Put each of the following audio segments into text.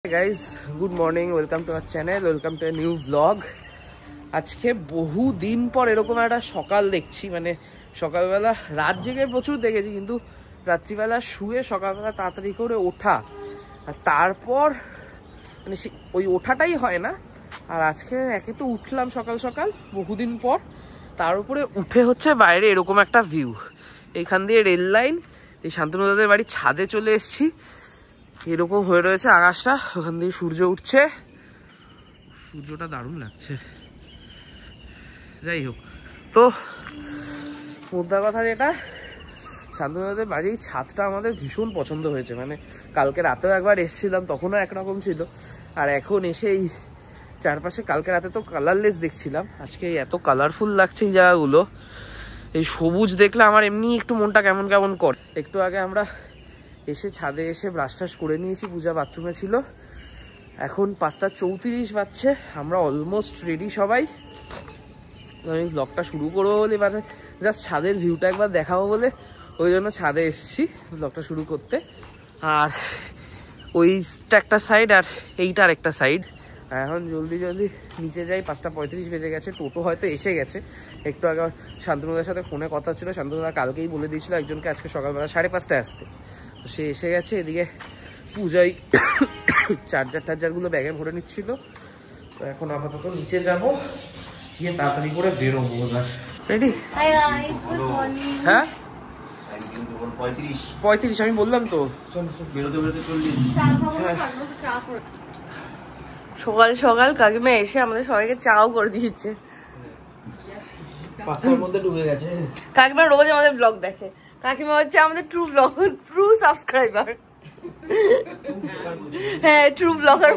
Guys good morning, welcome to our channel, welcome to a new blog. আজকে বহু দিন পর এরকম একটা সকাল দেখছি, মানে সকালবেলা রাত জেগে প্রচুর দেখেছি, কিন্তু রাত্রিবেলা শুয়ে সকালবেলা তাড়াতাড়ি করে ওঠা, আর তারপর মানে ওই ওঠাটাই হয় না। আর আজকে একে তো উঠলাম সকাল সকাল বহুদিন পর, তার উপরে উঠে হচ্ছে বাইরে এরকম একটা ভিউ, এইখান দিয়ে রেল লাইন, এই শান্তনুদাদের বাড়ির ছাদে চলে এসেছি। এরকম হয়ে রয়েছে আকাশটা, ওখান দিয়ে সূর্য উঠছে, সূর্যটা দারুণ লাগছে। যাই হোক, তো মোদ্দা কথা যেটা, শান্তনুদাদের বাড়ির ছাদটা আমাদের ভীষণ পছন্দ হয়েছে। মানে কালকে রাতেও একবার এসেছিলাম, তখনও একরকম ছিল, আর এখন এসে এই চারপাশে, কালকে রাতে তো কালারলেস দেখছিলাম, আজকে এত কালারফুল লাগছে এই জায়গাগুলো। এই সবুজ দেখলে আমার এমনি একটু মনটা কেমন কেমন করে। একটু আগে আমরা এসে ছাদে এসে ব্রাশ টাশ করে নিয়েছি, পূজা বাথরুমে ছিল। এখন 5:34 বাজছে, আমরা অলমোস্ট রেডি সবাই। আমি ব্লগটা শুরু করবো বলে, এবার জাস্ট ছাদের ভিউটা একবার দেখাবো বলে ওই জন্য ছাদে এসেছি ব্লগটা শুরু করতে। আর ওইটা একটা সাইড আর এইটা আর একটা সাইড। এখন জলদি জলদি নিচে যাই, 5:35 বেজে গেছে, টোটো হয়তো এসে গেছে। একটু আগে শান্তনুদার সাথে ফোনে কথা ছিল, শান্তনুদা কালকেই বলে দিয়েছিল একজনকে আজকে সকালবেলা 5:30টায় আসতে, তো সে এসে গেছে। এদিকে পূজাই চার্জারগুলো ব্যাগে ভরে নিচ্ছিল। তো এখন আপাতত নিচে যাব, গিয়ে তাড়াতাড়ি করে বেরোবো। এবার রেডি? হ্যাঁ 35, আমি বললাম তো। সকাল সকাল কাকিমা এসে আমাদের সবাইকে চাও করে দিয়েছে। 5টার মধ্যে ডুবে গেছে। কাকিমা রোজ আমাদের ব্লগ দেখে, কাকিমা হচ্ছে আমাদের ট্রু সাবস্ক্রাইবার। হ্যাঁ, ট্রু ব্লগার।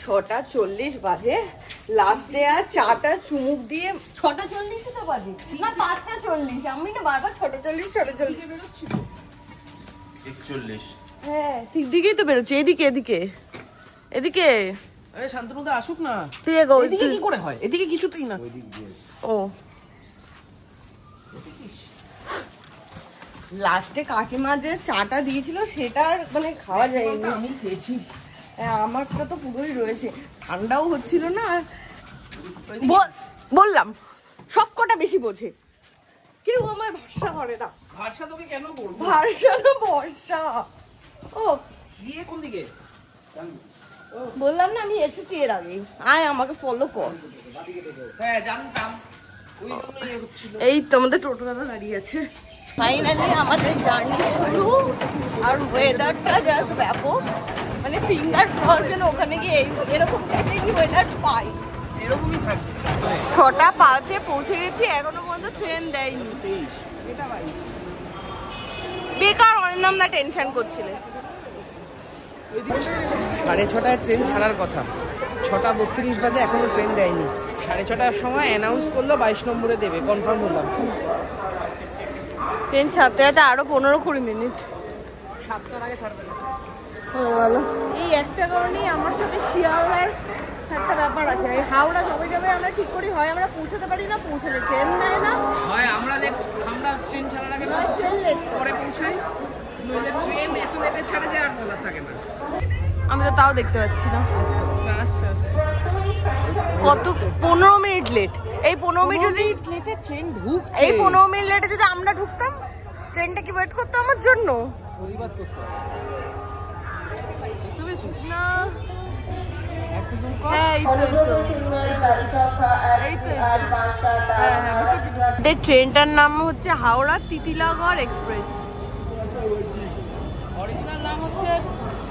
6:40 বাজে, লাস্টে আর চাটা চুমুক দিয়ে 6:40 তো বাজে না, 5:40। আমি না বারবার 6:40 হ্যাঁ ঠিক দিকেই তো বেরোচ্ছে। এদিকে এদিকে এদিকে। আরে শান্তনুদা আসুক না, তুই এগো। এদিকে কি করে হয়? এদিকে কিছুতেই না। ও লাস্টে কাকিমা যে চাটা দিয়েছিল সেটা মানে খাওয়া যায়নি। আমি খেয়েছি, আমারটা তো পুরোই রয়েছে, ঠান্ডাও হচ্ছিল না। আর বললাম সব কটা বেশি বোঝে, কেউ আমায় ভরসা করে না। ভরসা তোকে কেন করবো? ভরসা তো ভরসা। ও দিয়ে কোন দিকে? বললাম না আমি এসেছি এর আগে, আয় আমাকে ফলো কর। হ্যাঁ জানতাম, ওই জন্যই হচ্ছিল। এই তো আমাদের টোটো দাদা দাঁড়িয়ে আছে। ফাইনালি আমাদের জার্নি শুরু, আর ওয়েদারটা জাস্ট ব্যাপক। মানে ফিঙ্গার ক্রস যেন ওখানে গিয়ে এরকম টাইপেরই ওয়েদার পাই, এরকমই থাকবে। 6:05 পৌঁছে গেছি, এখনো পর্যন্ত ট্রেন দেয়নি। এটা ভাই বেকার অরিন্দম না টেনশন করছিলে। 6:30টায় ট্রেন ছাড়ার কথা, 6:32 বাজে, এখনো ট্রেন দেয়নি। 6:30টার সময় অ্যানাউন্স করলো 22 নম্বরে দেবে, কনফার্ম হলাম। ট্রেন ছাড়তে ছাড়তে আরো 15-20 মিনিট 7টার আগে ছাড়বে না। হয়ে গেল। এই একটা কারণেই আমার সাথে শিয়ালদার একটা ব্যাপার আছে। এই হাওড়া যাবে আমরা ঠিক করি, হয় আমরা পৌঁছাতে পারি না, পৌঁছালে ট্রেন নেয় না, হয় আমরা ট্রেন ছাড়ার আগে পরে পৌঁছাই, নইলে ট্রেন এত লেটে ছাড়ে যে আর বলার থাকে না। আমি তো তাও দেখতে পাচ্ছি না। কত 15 মিনিট লেট। এই 15 মিনিট যদি লেটে ট্রেন ঢুক, এই 15 মিনিট লেটে যদি আমরা ঢুকতাম, ট্রেনটা কি ওয়েট করতো আমার জন্য? প্রতিবাদ করতে দেখতে পেয়েছিস না। ট্রেনটার নাম হচ্ছে হাওড়া তিতিলাগড় এক্সপ্রেস। অরিজিনাল নাম হচ্ছে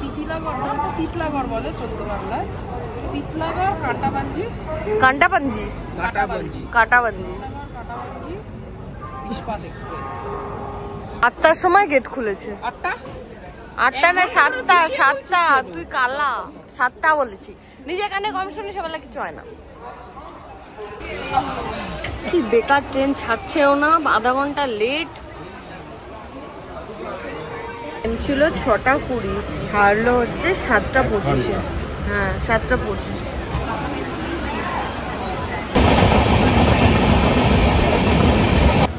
তিতিলাগড়, তিতলাগড় বলে 14 বাংলায়। তিতলাগড় কাঁটাবাঞ্জি ইস্পাত এক্সপ্রেস। 8টার সময় গেট খুলেছে। 8টা না 7টা। তুই কালা, 7টা বলেছি। নিজে কানে কম শুনি, সেবেলা কিছু হয় না। কি বেকার ট্রেন ছাড়ছেও না, আধা ঘন্টা লেট। ছিল 6:20, ছাড়লো হচ্ছে 7:25। হ্যাঁ 7:25।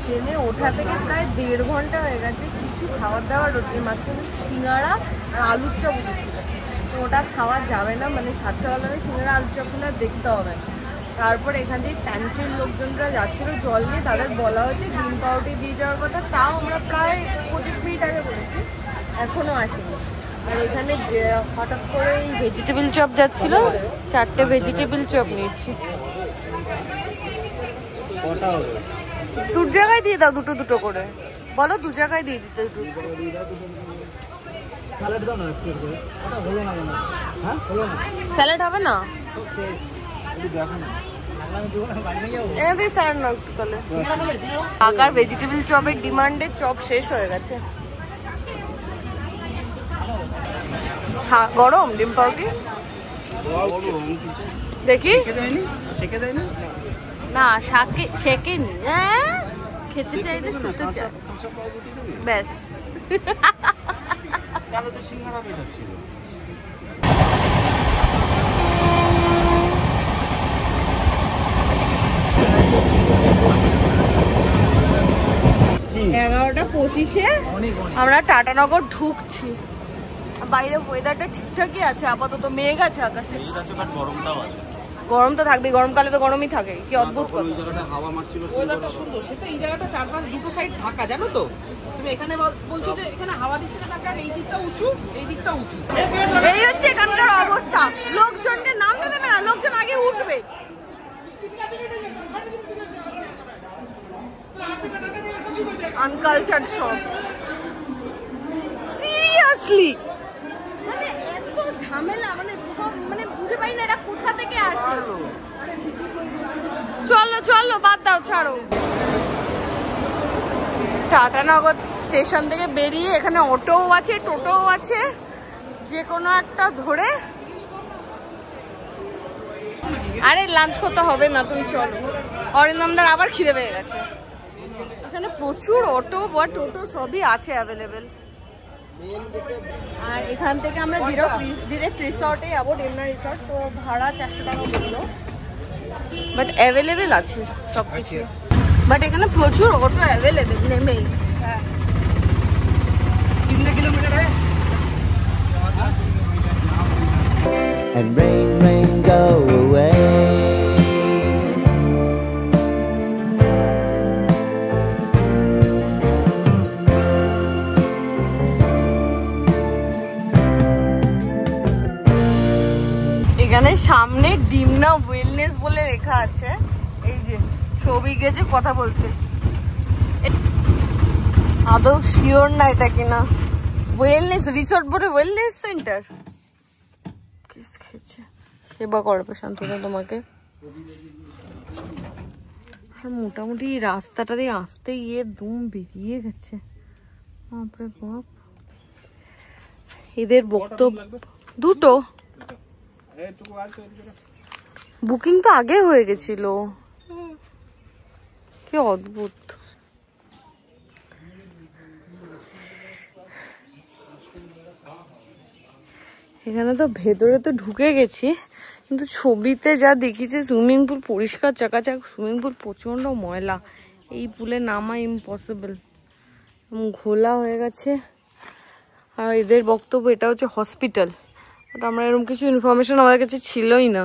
ট্রেনে ওঠা থেকে প্রায় 1.5 ঘন্টা হয়ে গেছে, কিছু খাবার দাবার রোটির মাঝখানে সিঙ্গাড়া আর আলুর চপ উঠেছিল, তো ওটা খাওয়া যাবে না, মানে সাতটাবেলা সিঙ্গাড়া আলুর চপগুলো দেখতে হবে। তারপর এখান থেকে প্যান্ট্রির লোকজনরা যাচ্ছিলো জল নিয়ে, তাদের বলা হচ্ছে ডিম পাউরুটি দিয়ে যাওয়ার কথা, তাও আমরা প্রায় 25 মিনিট আগে বলেছি, এখনও আসেনি। আর এখানে হঠাৎ করে এই ভেজিটেবিল চপ যাচ্ছিল, 4টে ভেজিটেবিল চপ নিয়েছি। দু জায়গায় দিয়ে দাও দুটো দুটো করে, বলো 2 জায়গায় দিয়ে দিতে দুটো। স্যালাড হবে না? কাকার ভেজিটেবিল চপের ডিমান্ডের চপ শেষ হয়ে গেছে। হ্যাঁ গরম ডিম পাউরুটি দেখি না, শাকে শেখেনি, হ্যাঁ খেতে চাইতে শুতে চায় ব্যাস। এগারোটা 25-এ আমরা টাটানগর ঢুকছি। বাইরে ওয়েদারটা ঠিকঠাকই আছে আপাতত, মেঘ আছে আকাশে, গরম তো থাকবে, গরমকালে তো গরমই থাকে। কি অদ্ভুত ওয়েদারটা সুন্দর, সেটা এই জায়গাটা চারপাশ দুটো সাইড ঢাকা, জানো তো তুমি। এখানে বলছো যে এখানে হাওয়া দিচ্ছে না, কারণ এই দিকটা উঁচু, এই দিকটা উঁচু। এই হচ্ছে এখানকার অবস্থা, লোকজনকে নামতে দেবে না, লোকজন আগে উঠবে। আনকালচার্ড সব, সিরিয়াসলি মানে এত ঝামেলা, মানে সব মানে বুঝে পাই না এটা কোথা থেকে আসে। চলো চলো বাদ দাও, ছাড়ো। টাটানগর স্টেশন থেকে বেরিয়ে এখানে অটোও আছে, টোটোও আছে, যে কোনো একটা ধরে। আরে লাঞ্চ করতে হবে না, তুমি চলো। অরিন্দমদার আবার খিদে পেয়ে গেছে। এখানে প্রচুর অটো বা টোটো সবই আছে অ্যাভেলেবেল। আর এখান থেকে আমরা ডিরেক্ট রিসর্টে যাবো, ডেমনা রিসর্ট। তো ভাড়া 400 টাকা বললো, বাট অ্যাভেলেবেল আছে সব কিছু। বাট এখানে প্রচুর অটো অ্যাভেলেবেল, নেমেই 3 kilometre. And rain, rain, go away. এখানে সামনে ডিমনা ওয়েলনেস বলে লেখা আছে, এই যে ছবি গেছে কথা বলতে। আদৌ শিওর না এটা কিনা। ওয়েলনেস রিসর্ট বলে ওয়েলনেস সেন্টার। সেবা করবে শান্তদা তোমাকে। আর মোটামুটি রাস্তাটা দিয়ে আসতে গিয়ে দুম বেরিয়ে গেছে। বাপরে বাপ, এদের বক্তব্য দুটো বুকিং তো আগে হয়ে গেছিল, কি অদ্ভুত। এখানে তো ভেতরে তো ঢুকে গেছি, কিন্তু ছবিতে যা দেখিছে সুইমিং পুল পরিষ্কার চাকাচাক, সুইমিং পুল প্রচন্ড ময়লা, এই পুলে নামা ইম্পসিবল, ঘোলা হয়ে গেছে। আর এদের বক্তব্য এটা হচ্ছে হসপিটাল, বাট আমরা এরকম কিছু ইনফরমেশন আমাদের কাছে ছিলই না।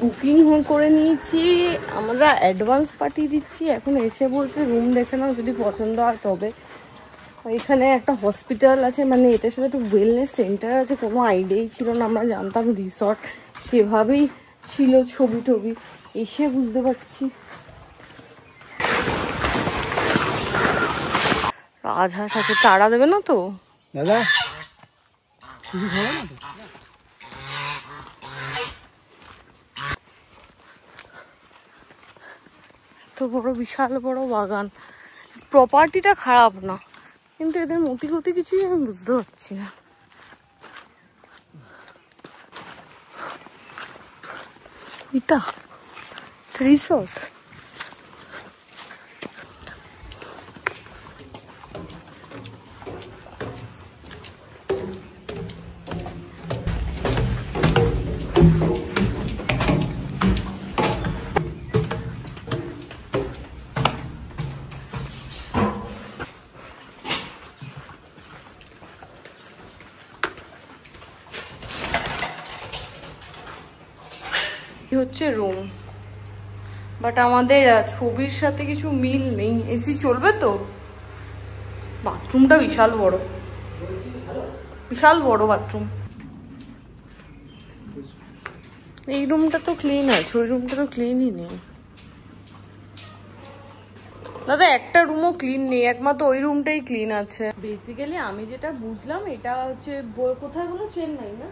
বুকিং করে নিয়েছি আমরা, অ্যাডভান্স পাঠিয়ে দিচ্ছি, এখন এসে বলছে রুম দেখে নাও, যদি পছন্দ হয় তবে। এখানে একটা হসপিটাল আছে, মানে এটার সাথে একটা ওয়েলনেস সেন্টার আছে, কোনো আইডিয়াই ছিল না, আমরা জানতাম রিসর্ট, সেভাবেই ছিল ছবি টবি, এসে বুঝতে পারছি। রাজহাঁস আছে, তাড়া দেবে না তো দাদা? কিছু খাবে না তো? বড় বিশাল বড় বাগান, প্রপার্টিটা খারাপ না, কিন্তু এদের মতিগতি কিছুই আমি বুঝতে পারছি না। এটা রিসর্ট, হচ্ছে রুম, বাট আমাদের ছবির সাথে কিছু মিল নেই। এসি চলবে তো? বাথরুমটা বিশাল বড়, বিশাল বড় বাথরুম। এই রুমটা তো ক্লিন আছে, ওই রুমটা তো ক্লিনই নেই দাদা, একটা রুমও ক্লিন নেই, একমাত্র ওই রুমটাই ক্লিন আছে। বেসিক্যালি আমি যেটা বুঝলাম এটা হচ্ছে কোথায় বলো, চেন্নাই না?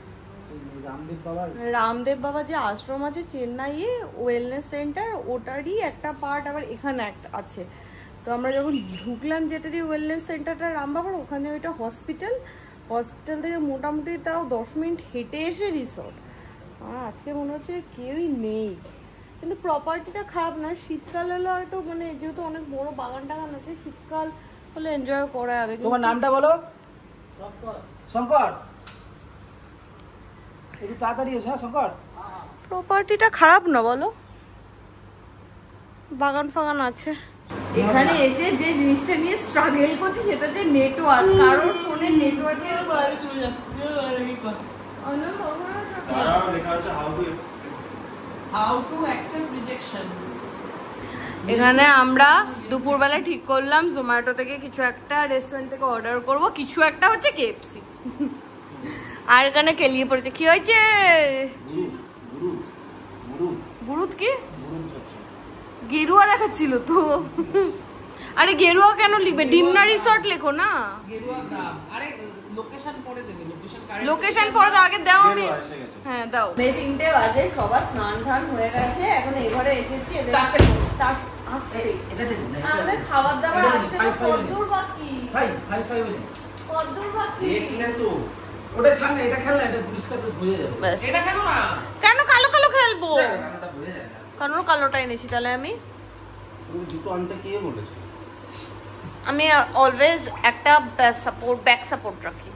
রামদেব বাবা যে আশ্রম আছে চেন্নাইয়ে, ওয়েলনেস সেন্টার, ওটারই একটা পার্ট আবার এখানে একটা আছে। তো আমরা যখন ঢুকলাম যেটা দিয়ে ওয়েলনেস সেন্টারটা রাম বাবার, ওখানে ওইটা হসপিটাল, হসপিটাল থেকে মোটামুটি তাও 10 মিনিট হেঁটে এসে রিসর্ট। আমার আজকে মনে হচ্ছে কেউই নেই, কিন্তু প্রপার্টিটা খারাপ না। শীতকাল হলে হয়তো মানে যেহেতু অনেক বড় বাগান টাগান আছে, শীতকাল হলে এনজয় করা যাবে। তোমার নামটা বলো? শঙ্কর। একটু তাড়াতাড়ি এসো। হ্যাঁ শঙ্কর। প্রপার্টিটা খারাপ না বলো, বাগান ফাগান আছে। এখানে এসে যে জিনিসটা নিয়ে স্ট্রাগল করছি সেটা হচ্ছে নেটওয়ার্ক। কারোর ফোনে নেটওয়ার্কের বাইরে চলে যাচ্ছে। এখানে আমরা দুপুরবেলা ঠিক করলাম জোম্যাটো থেকে কিছু একটা, রেস্টুরেন্ট থেকে অর্ডার করব কিছু একটা, হচ্ছে কেএফসি। আর এখানে কেলিয়ে পড়েছে। কি হয়েছে? বুরুদ কি গেরুয়া দেখাচ্ছিল তো। আরে গেরুয়া কেন লিখবে? ডিমনা রিসর্ট লেখো না। লোকেশন পরে দাও, আগে দাও। আমি হ্যাঁ দাও। 3:30 বাজে, সবার স্নান ধান হয়ে গেছে, এখন এই ঘরে এসেছি। আমাদের খাবার দাবার আসছে না, কদ্দূর বাকি? কদ্দূর বাকি? ওটা ছাড় না, এটা খেল না, এটা পরিষ্কার বেশ বুঝে যাবে। এটা খেলো না। কেন কালো কালো খেলবো? কেন কালোটা এনেছি তাহলে? আমি দুটো আনতে কে বলেছে? আমি অলওয়েজ একটা ব্যাক সাপোর্ট রাখি।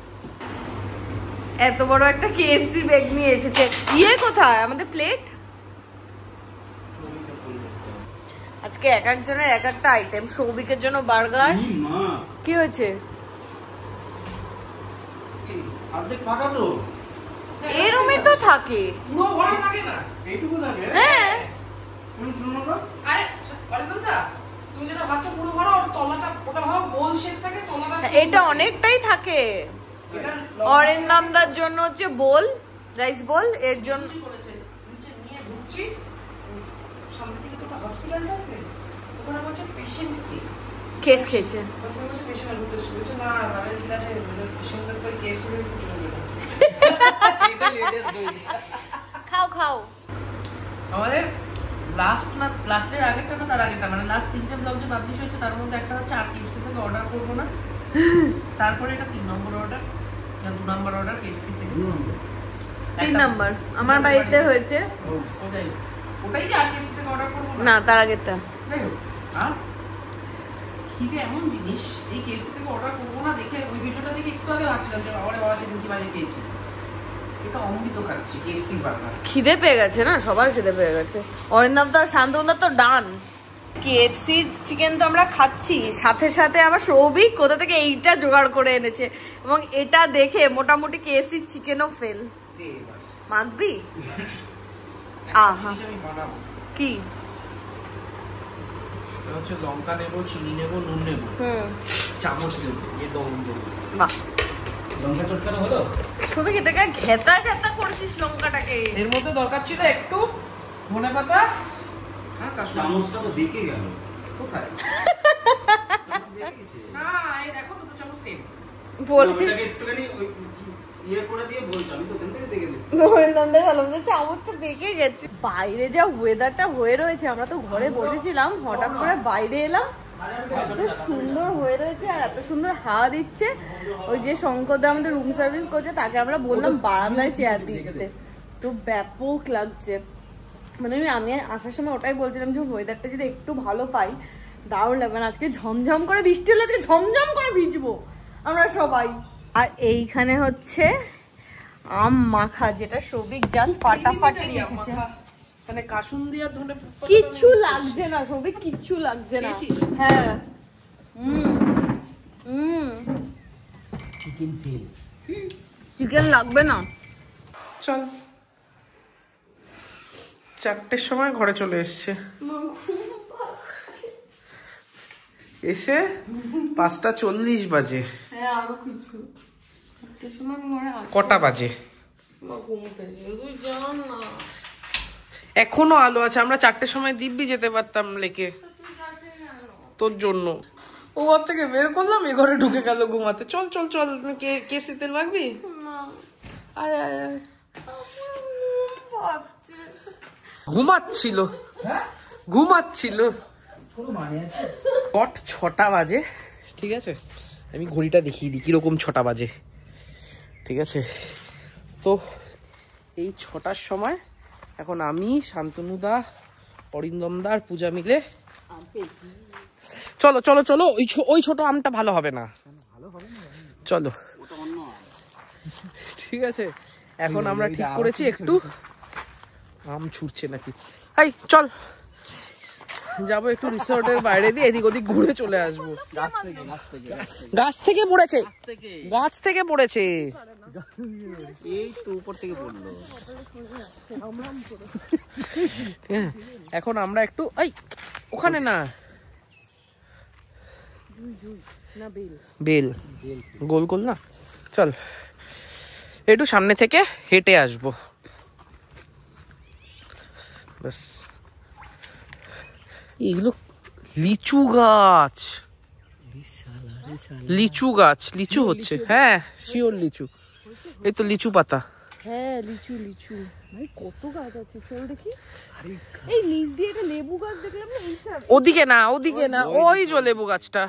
এত বড় একটা কেএফসি ব্যাগ নিয়ে এসেছে। ইয়ে কোথায় আমাদের প্লেট? আজকে এক একজনের এক একটা আইটেম। সৌভিকের জন্য বার্গার। কি হয়েছে? অর্ধেক ফাঁকা তো। এই রুমে তো থাকে। পুরো ভরা থাকে না, এইটুকু থাকে। হ্যাঁ কোন শুনো না? আরে অরিন্দমদা, তুমি যেটা ভাবছো পুরো ভরা, ওর তলাটা ওটা হয় গোল শেপ থাকে, তলাটা এটা অনেকটাই থাকে। অরিন্দমদার জন্য হচ্ছে বোল, রাইস বোল, এর জন্য করেছে। নিচে নিয়ে ঢুকছি, সামনে থেকে তো হসপিটালটা আছে, ওখানে বলছে পেশেন্ট কি কেস খেয়েছে। পেশেন্ট বলছে না তাহলে ঠিক আছে, পেশেন্টদের তো কেস হয়েছে চলে যাবে। এটা লেটেস্ট দই। খাও খাও। আমাদের লাস্টের আগেরটা না তার আগেরটা, মানে লাস্ট 3টে ব্লগ যে পাবলিশ হচ্ছে তার মধ্যে একটা হচ্ছে আর কেএফসি থেকে অর্ডার করবো না, তারপরে এটা 3 নম্বর অর্ডার, 2 নম্বর অর্ডার কেএফসি থেকে। 3 নাম্বার আমার বাড়িতে হয়েছে। ওটাই যে আর কেএফসি থেকে অর্ডার করবো না, তার আগেরটা। আর খিদে এমন জিনিস, এই কেএফসি থেকে অর্ডার করবো না দেখে ওই ভিডিওটা দেখে একটু আগে ভাবছিলাম যে বাবা সেদিন কি বাজে খেয়েছি। এটা অমৃত খাচ্ছি কেএফসি বার্গার। খিদে পেয়ে গেছে না, সবার খিদে পেয়ে গেছে। অরিন্দমদা শান্তনুদা তো ডান। কেএফসি চিকেন তো আমরা খাচ্ছি, সাথে সাথে আবার সৌভিক কোথা থেকে এইটা জোগাড় করে এনেছে, এবং এটা দেখে মোটামুটি কেএফসি চিকেনও ফেল। মাখবি? আহা কি হচ্ছে লঙ্কা নেব, চিনি নেব, নুন নেব, চামচ নেব, এই দম দেব। বাহ, লঙ্কা চটকানো হলো। সৌভিক এটাকে ঘেতা ঘেতা করেছিস লঙ্কাটাকে। এর মধ্যে দরকার ছিল একটু ধনেপাতা। হ্যাঁ, চামচটা তো বেঁকে গেল। কোথায়? না, এই দেখো দুটো চামচ সেম। বলি এটাকে একটুখানি ওই ইয়ে করে দিয়ে বলছি, আমি তো ওখান থেকে দেখে দিই। অরিন্দমদা ভালো যে চামচটা বেঁকে গেছে। বাইরে যা ওয়েদারটা হয়ে রয়েছে, আমরা তো ঘরে বসেছিলাম, হঠাৎ করে বাইরে এলাম, এত সুন্দর হয়ে রয়েছে আর এত সুন্দর হাওয়া দিচ্ছে। ওই যে শঙ্করদা আমাদের রুম সার্ভিস করছে, তাকে আমরা বললাম বারান্দায় চেয়ার দিতে, তো ব্যাপক লাগছে। মানে আমি আসার সময় ওটাই বলছিলাম যে ওয়েদারটা যদি একটু ভালো পাই দারুণ লাগবে। না আজকে ঝমঝম করে বৃষ্টি হলে আজকে ঝমঝম করে ভিজবো আমরা সবাই। আর এইখানে হচ্ছে আম মাখা, যেটা সৌভিক জাস্ট ফাটাফাটি লিখেছে। মানে কাসুন্দি আর ধনে কিচ্ছু লাগছে না সৌভিক, কিচ্ছু লাগছে না। হ্যাঁ, চিকেন ফেল, চিকেন লাগবে না। চল 4টের সময় ঘরে চলে এসছে, এসে 5:40 বাজে। কটা বাজে? এখনো আলো আছে। আমরা 4টের সময় দিব্যি যেতে পারতাম লেকে, তোর জন্য। ও ঘর থেকে বের করলাম, এ ঘরে ঢুকে গেল ঘুমাতে। চল চল চল, কেএফসি তেল মাখবি? আয় আয় আয়। ঘুমাচ্ছিল, ঘুমাচ্ছিল। 6টা বাজে, ঠিক আছে? আমি ঘড়িটা দেখিয়ে দিই কিরকম 6টা বাজে, ঠিক আছে? তো এই 6টার সময় এখন আমি, শান্তনুদা, অরিন্দমদা আর পূজা মিলে, চলো চলো চলো, ওই ছোট আমটা ভালো হবে না, চলো, ঠিক আছে? এখন আমরা ঠিক করেছি একটু আম ছুটছে নাকি, এই চল যাবো একটু রিসোর্টের বাইরে দিয়ে, এদিক ওদিক ঘুরে চলে আসবো। গাছ থেকে পড়েছে, গাছ থেকে পড়েছে, এই তো উপর থেকে পড়লো। এখন আমরা একটু, এই ওখানে না, বেল গোল গোল না, চল একটু সামনে থেকে হেঁটে আসবো ব্যাস। এগুলো লিচু গাছ, লিচু গাছ, লিচু হচ্ছে, হ্যাঁ শিওর লিচু। এই তো লিচু পাতা, হ্যাঁ লিচু লিচু। ভাই কত গাছ আছে, চল দেখি। এই নিচ দিয়ে একটা লেবু গাছ দেখলাম না, এইটা। ওদিকে না, ওদিকে না, ওই যে লেবু গাছটা,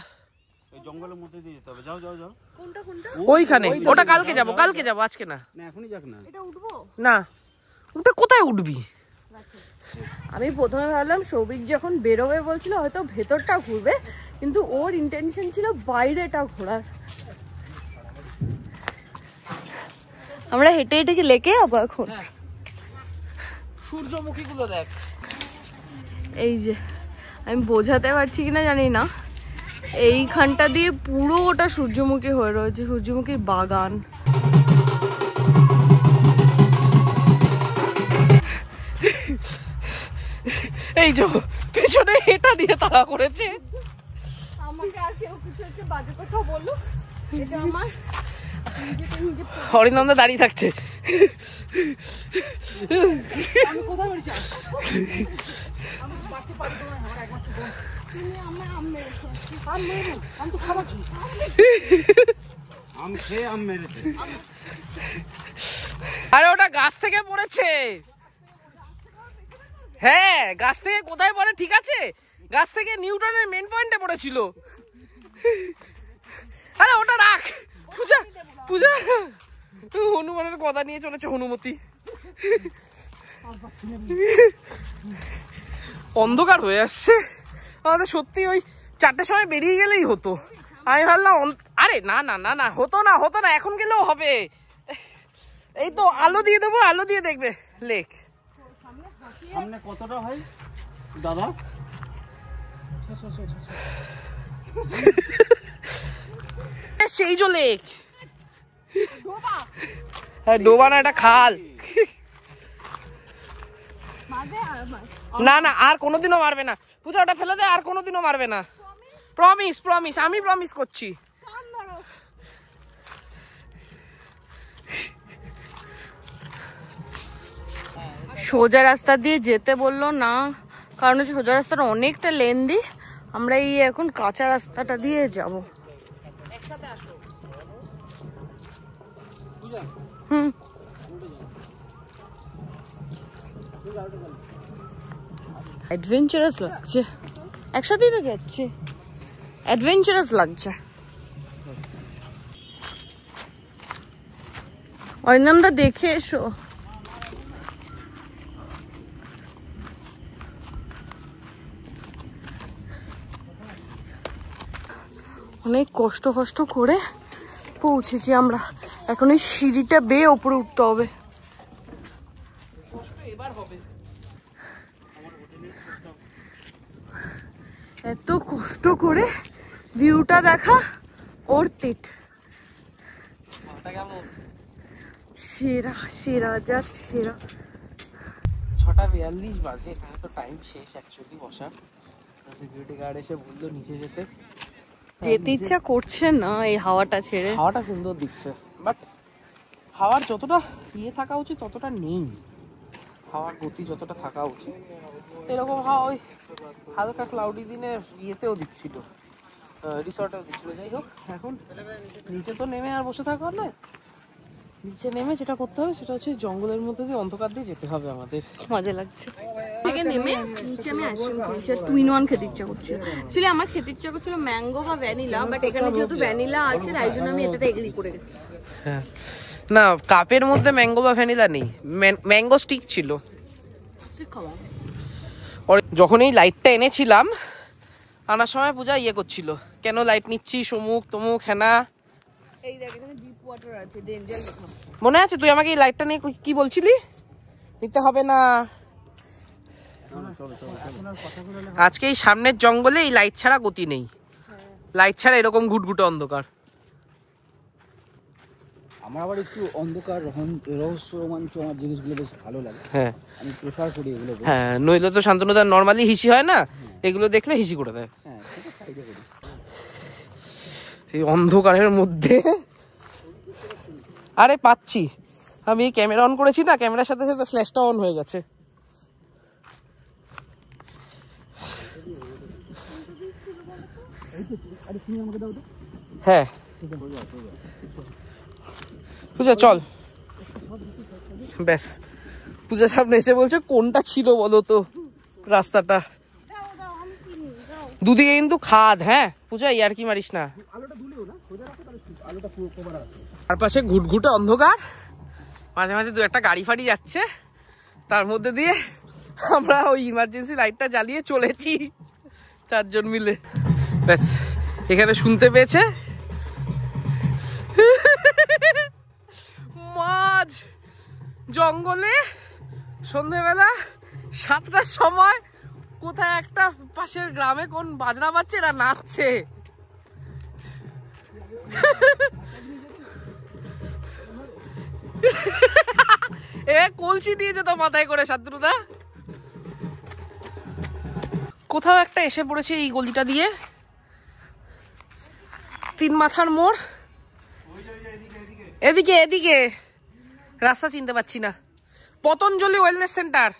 এই জঙ্গলের মধ্যে দিয়ে যেতে হবে। যাও যাও যাও। কোনটা কোনটা? ওইখানে। ওটা কালকে যাবো, কালকে যাবো, আজকে না। না এখনই যাক না। এটা উঠবো না, ওটা কোথায় উঠবি? আমি প্রথমে ভাবলাম সৌভিক যখন বেরোবে বলছিল হয়তো ভেতরটা ঘুরবে, কিন্তু ওর ইন্টেনশন ছিল বাইরেটা ঘোরার। আমরা হেঁটে হেঁটে কি লেকে যাবো এখন? সূর্যমুখী গুলো দেখ। এই যে আমি বোঝাতে পারছি কিনা জানি না, এইখানটা দিয়ে পুরো ওটা সূর্যমুখী হয়ে রয়েছে, সূর্যমুখীর বাগান। এই যে পেছনে এটা নিয়ে তাড়া করেছে। আমাকে আর কেউ কিছু একটা বাজে কথা বললো, এটা আমার অরিন্দমদা দাঁড়িয়ে থাকছে। আমি কোথায় বেরিয়েছি? আম খেয়ে আম মেরেছে। আরে ওটা গাছ থেকে পড়েছে। হ্যাঁ গাছ থেকে কোথায় পড়ে ঠিক আছে, গাছ থেকে নিউটনের মেন পয়েন্টে পড়েছিল। আরে ওটা রাখ, পূজা পূজা হনুমানের কথা নিয়ে চলেছে হনুমতি। অন্ধকার হয়ে আসছে আমাদের, সত্যি ওই 4টের সময় বেরিয়ে গেলেই হতো। আমি ভাবলাম আরে না না না না, হতো না হতো না, এখন গেলেও হবে। এই তো আলো দিয়ে দেবো, আলো দিয়ে দেখবে লেক। সামনে কতটা হয় দাদা? সেই যে লেক, ডোবা না, এটা খাল। না না আর কোনোদিনও মারবে না পূজা, ওটা ফেলে দে, আর কোনোদিনও মারবে না। প্রমিস প্রমিস, আমি প্রমিস করছি। সোজা রাস্তা দিয়ে যেতে বললো না, কারণ হচ্ছে সোজা রাস্তাটা অনেকটা লেন্দি, আমরা এই এখন কাঁচা রাস্তাটা দিয়ে যাব। হুম অ্যাডভেঞ্চারাস লাগছে, একসাথেই তো যাচ্ছি, অ্যাডভেঞ্চারাস লাগছে। অরিন্দমদা দেখে এসো। অনেক কষ্ট করে পৌঁছেছি আমরা, এখন এই সিঁড়িটা বেয়ে ওপরে উঠতে হবে। এত কষ্ট করে ভিউটা দেখা worth it। সেরা সেরা, জাস্ট সেরা। 6:42 বাজে, এখানে তো টাইম শেষ অ্যাকচুয়ালি বসার। সিকিউরিটি গার্ড এসে বললো নিচে যেতে ইচ্ছা করছে না এই হাওয়াটা ছেড়ে। হাওয়াটা সুন্দর দিচ্ছে, বাট হাওয়ার যতটা থাকা উচিত ততটা নেই। হাওয়ার গতি যতটা থাকা উচিত এরকম হাওয়া ওই হালকা ক্লাউডি দিনে ইয়েতেও দিচ্ছিল, রিসর্টেও দিচ্ছিল। যাই হোক, এখন নিচে তো নেমে আর বসে থাকা না, নিচে নেমে যেটা করতে হবে সেটা হচ্ছে জঙ্গলের মধ্যে দিয়ে অন্ধকার দিয়ে যেতে হবে আমাদের। মজা লাগছে। থেকে নেমে নিচে আমি আইসক্রিম খেয়েছি, 2-in-1 খেতে ইচ্ছা করছিল। অ্যাকচুয়ালি আমার খেতে ইচ্ছা করছিল ম্যাঙ্গো বা ভ্যানিলা, বাট এখানে যেহেতু ভ্যানিলা আছে তাই জন্য আমি এটাতে এগ্রি করে গেছি। হ্যাঁ, না কাপের মধ্যে ম্যাঙ্গো বা ভ্যানিলা নেই, ম্যাঙ্গো স্টিক ছিল। যখন এই লাইটটা এনেছিলাম আনার সময় পূজা করছিল, কেন লাইট নিচ্ছি সমুখ তমুক হেনা। এই দেখ এখানে ডিপ ওয়াটার আছে, ডেঞ্জার লেখা। মনে আছে তুই আমাকে এই লাইটটা নিয়ে কি বলছিলি? নিতে হবে না। আজকে এই সামনের জঙ্গলে এই লাইট ছাড়া গতি নেই, লাইট ছাড়া এরকম ঘুটঘুটে অন্ধকার। আমার আবার একটু অন্ধকার রহস্য রোমাঞ্চ আমার জিনিসগুলো বেশ ভালো লাগে। হ্যাঁ, আমি প্রেফার করি এগুলো। হ্যাঁ, নইলে তো শান্তনুদার নর্মালি হিসি হয় না, এগুলো দেখলে হিসি করে দেয়। হ্যাঁ, সেটা ফাইদা করি। এই অন্ধকারের মধ্যে আরে পাচ্ছি আমি ক্যামেরা অন করেছি না, ক্যামেরার সাথে সাথে ফ্ল্যাশটা অন হয়ে গেছে। হ্যাঁ পূজা চল। ব্যাস, পূজার সামনে এসে বলছে কোনটা ছিল বলো তো রাস্তাটা। দুদিকে কিন্তু খাদ। হ্যাঁ পূজা আর কি মারিস না। চারপাশে ঘুটঘুটে অন্ধকার, মাঝে মাঝে 2-1 গাড়ি ফাড়ি যাচ্ছে, তার মধ্যে দিয়ে আমরা ওই ইমার্জেন্সি লাইটটা জ্বালিয়ে চলেছি 4 জন মিলে। ব্যাস, এখানে শুনতে পেয়েছে মাঝ জঙ্গলে সন্ধেবেলা 7টার সময় কোথায় একটা পাশের গ্রামে কোন বাজনা বাজছে, এরা নাচছে। কলসি নিয়ে যেত মাথায় করে শান্তনুদা। কোথাও একটা এসে পড়েছে এই গলিটা দিয়ে, 3 মাথার মোড়। এদিকে এদিকে রাস্তা চিনতে পারছি না। পতঞ্জলি ওয়েলনেস সেন্টার,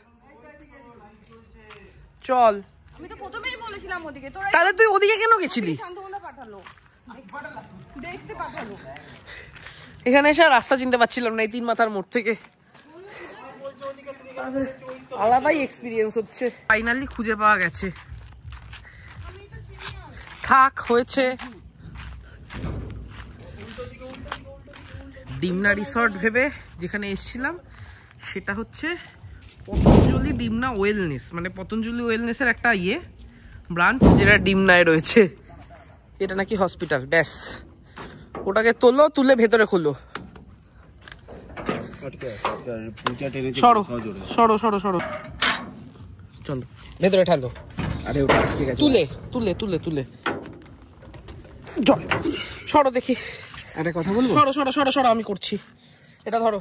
চল। আমি তো প্রথমেই বলেছিলাম ওদিকে, তাহলে তুই ওদিকে কেন গেছিলি? শান্তনুদা পাঠালো, দেখতে পাঠালো। এখানে এসে রাস্তা চিনতে পারছিলাম না এই 3 মাথার মোড় থেকে। আলাদাই এক্সপিরিয়েন্স হচ্ছে। ফাইনালি খুঁজে পাওয়া গেছে। থাক হয়েছে। ডিমনা রিসর্ট ভেবে যেখানে এসেছিলাম সেটা হচ্ছে পতঞ্জলি ডিমনা ওয়েলনেস, মানে পতঞ্জলি ওয়েলনেসের একটা ব্রাঞ্চ যেটা ডিমনায় রয়েছে। এটা নাকি হসপিটাল। ব্যাস, ওটাকে তোলো, তুলে ভেতরে খোলো। সরো সরো সরো সরো, চলো ভেতরে ঠালো। আরে ওটা ঠিক আছে, তুলে তুলে তুলে তুলে চল, সরো দেখি। একটা কথা বলবো? সরো সরো সরো সরো, আমি করছি। এটা ধরো।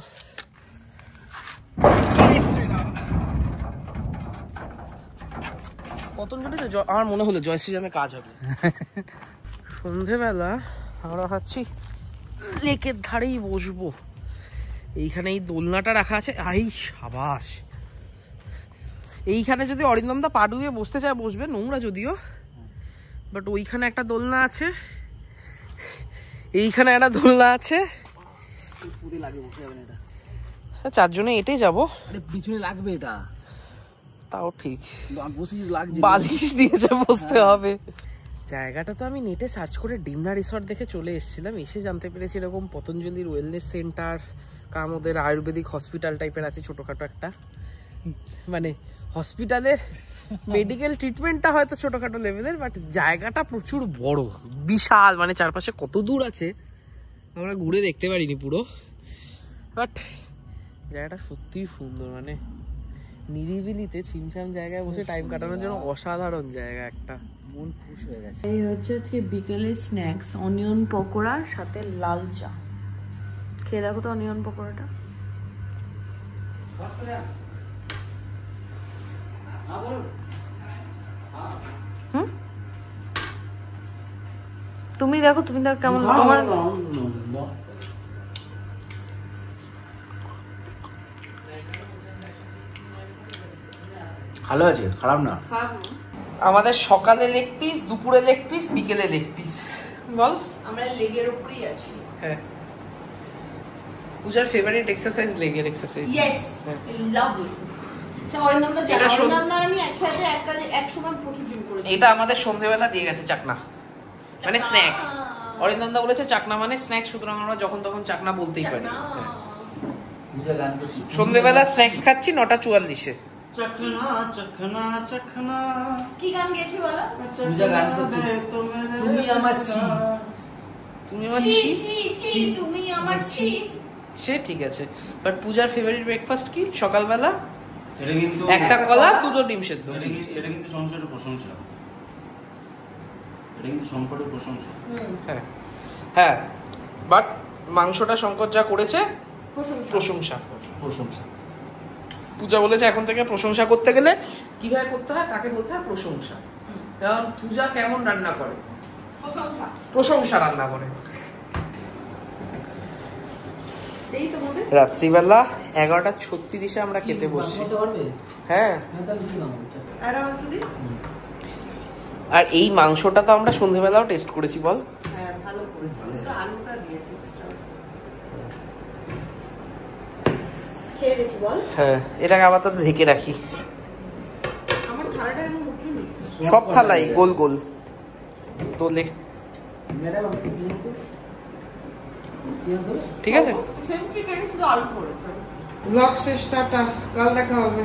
পতঞ্জলি তো আমার মনে হলো জয় শ্রীরামে কাজ হবে। সন্ধেবেলা আমরা ভাবছি লেকের ধারেই বসবো। এইখানে এই দোলনাটা রাখা আছে। আই সাবাস, এইখানে যদি অরিন্দমদা পা ডুবিয়ে বসতে চায় বসবে, নোংরা যদিও, বাট ওইখানে একটা দোলনা আছে, এইখানে একটা দোলনা আছে। 4 জনে এটে যাবো। পিছনে লাগবে এটা, তাও ঠিক, লাগছে বালিশ দিয়ে বসতে হবে। জায়গাটা তো আমি নেটে সার্চ করে ডিমনা রিসর্ট দেখে চলে এসেছিলাম। এসে জানতে পেরেছি এরকম পতঞ্জলির ওয়েলনেস সেন্টার, কামোদের আয়ুর্বেদিক হসপিটাল টাইপের আছে ছোটখাটো একটা। মানে হসপিটালের মেডিকেল ট্রিটমেন্টটা হয়তো ছোটখাটো লেভেলের, বাট জায়গাটা প্রচুর বড়, বিশাল। মানে চারপাশে কত দূর আছে আমরা ঘুরে দেখতে পারিনি পুরো, বাট জায়গাটা সত্যিই সুন্দর। মানে নিরিবিলিতে ছিমছাম জায়গায় বসে টাইম কাটানোর জন্য অসাধারণ জায়গা একটা। মন খুশ হয়ে গেছে। এই হচ্ছে আজকে বিকেলের স্ন্যাক্স, অনিয়ন পকোড়া সাথে লাল চা। খেয়ে দেখো তো অনিয়ন পকোড়াটা। তুমি দেখো কেমন তোমার ভালো আছে, খারাপ না। আমাদের সকালে লেগ পিস, দুপুরে লেগ পিস, বিকেলে লেগ পিস। বল, আমরা লেগের উপরেই আছি। হ্যাঁ, পূজার ফেভারিট এক্সারসাইজ লেগের এক্সারসাইজ। Yes, lovely. এটা আমাদের সন্ধ্যেবেলা দিয়ে গেছে চাকনা, মানে স্ন্যাক্স। অরিন্দম দা বলেছে চাকনা মানে স্ন্যাক্স, সুতরাং আমরা যখন তখন চাকনা বলতেই পারি। সন্ধ্যেবেলা স্ন্যাক্স খাচ্ছি 9:44-এ। চখনা চখনা চখনা কি গান গেছি বলো? পূজা গান করছে, তুমি আমার ছি, তুমি আমার ছি ছি, ছি ছি, তুমি আমার ছি। সে ঠিক আছে, বাট পূজার ফেভারিট ব্রেকফাস্ট কি সকালবেলা? এটা কিন্তু একটা কলা, দুটো ডিম সেদ্ধ। এটা কিন্তু সংসারের প্রশংসা, এটা কিন্তু সংকটের প্রশংসা। হ্যাঁ হ্যাঁ, বাট মাংসটা শঙ্কর যা করেছে প্রশংসা। প্রশংসা। পূজা বলেছে এখন থেকে প্রশংসা করতে গেলে কিভাবে করতে হয়, কাকে বলতে হয়? প্রশংসা। কারণ পূজা কেমন রান্না করে? প্রশংসা রান্না করে। রাত্রিবেলা 11:36-এ আমরা খেতে বসছি। হ্যাঁ, আর এই মাংসটা তো আমরা সন্ধ্যেবেলাও টেস্ট করেছি। বল, হ্যাঁ ভালো করেছি, তো আলুটা দিয়েছি এক্সট্রা। খেয়ে দেখি বল। হ্যাঁ, এটাকে আবার তো ঢেকে রাখি। আমার থালাটা এমন উঠুনি। সব থালাই গোল গোল তোলে। ঠিক আছে, সেম চিকেন শুধু আলু করেছে। ব্লগ শেষ, টাটা, কাল দেখা হবে।